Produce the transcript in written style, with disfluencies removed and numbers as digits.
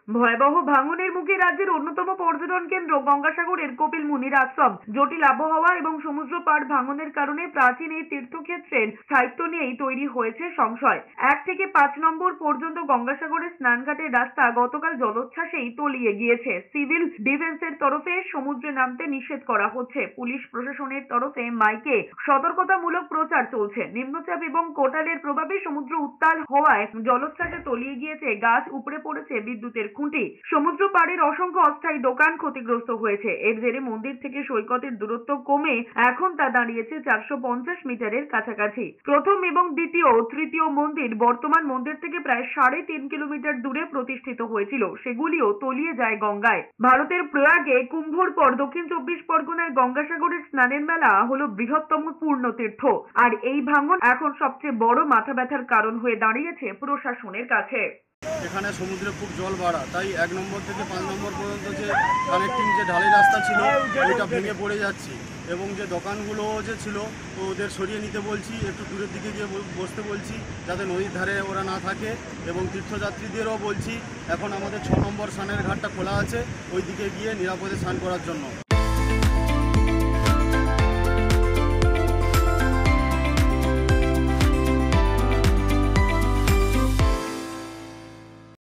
ভয়াবহ ভাঙনের মুখে রাজ্যের অন্যতম পর্যটন কেন্দ্র গঙ্গাসাগরের কপিল মুনির আশ্রম। জটিল আবহাওয়া এবং সমুদ্র পাড় ভাঙনের কারণে প্রাচীন এই তীর্থক্ষেত্রের স্থায়িত্ব নিয়েই তৈরি হয়েছে সংশয়। 1 থেকে 5 নম্বর পর্যন্ত গঙ্গাসাগরের স্নানঘাটের রাস্তা গতকাল জলোচ্ছ্বাসেই তলিয়ে গিয়েছে। সিভিল ডিফেন্সের তরফে সমুদ্রে নামতে নিষেধ করা হচ্ছে। পুলিশ প্রশাসনের তরফে মাইকে সতর্কতামূলক প্রচার চলছে। নিম্নচাপ এবং কোটালের প্রভাবে সমুদ্র উত্তাল হওয়ায় জলোচ্ছ্বাসে তলিয়ে গিয়েছে গাছ, উপড়ে পড়েছে বিদ্যুতের খুঁটি। সমুদ্র পাড়ের অসংখ্য অস্থায়ী দোকান ক্ষতিগ্রস্ত হয়েছে। এর জেরে মন্দির থেকে সৈকতের দূরত্ব কমে এখন তা দাঁড়িয়েছে 450 মিটারের কাছাকাছি। প্রথম এবং দ্বিতীয় তৃতীয় মন্দির বর্তমান মন্দির থেকে প্রায় 3.5 কিলোমিটার দূরে প্রতিষ্ঠিত হয়েছিল, সেগুলিও তলিয়ে যায় গঙ্গায়। ভারতের প্রয়াগে কুম্ভর পর দক্ষিণ 24 পরগনায় গঙ্গাসাগরের স্নানের মেলা হলো বৃহত্তম পূর্ণ তীর্থ। আর এই ভাঙন এখন সবচেয়ে বড় মাথা ব্যথার কারণ হয়ে দাঁড়িয়েছে প্রশাসনের কাছে। এখানে সমুদ্রে খুব জল বাড়া, তাই 1 নম্বর থেকে 5 নম্বর পর্যন্ত যে কানেক্টিং যে ঢালাই রাস্তা ছিল ওইটা ভেঙে পড়ে যাচ্ছে, এবং যে দোকানগুলো যে ছিল তো ওদের সরিয়ে নিতে বলছি, একটু দূরের দিকে গিয়ে বসতে বলছি যাতে নদীর ধারে ওরা না থাকে, এবং তীর্থযাত্রীদেরও বলছি এখন আমাদের 6 নম্বর স্নানের ঘাটটা খোলা আছে, ওই দিকে গিয়ে নিরাপদে স্নান করার জন্য।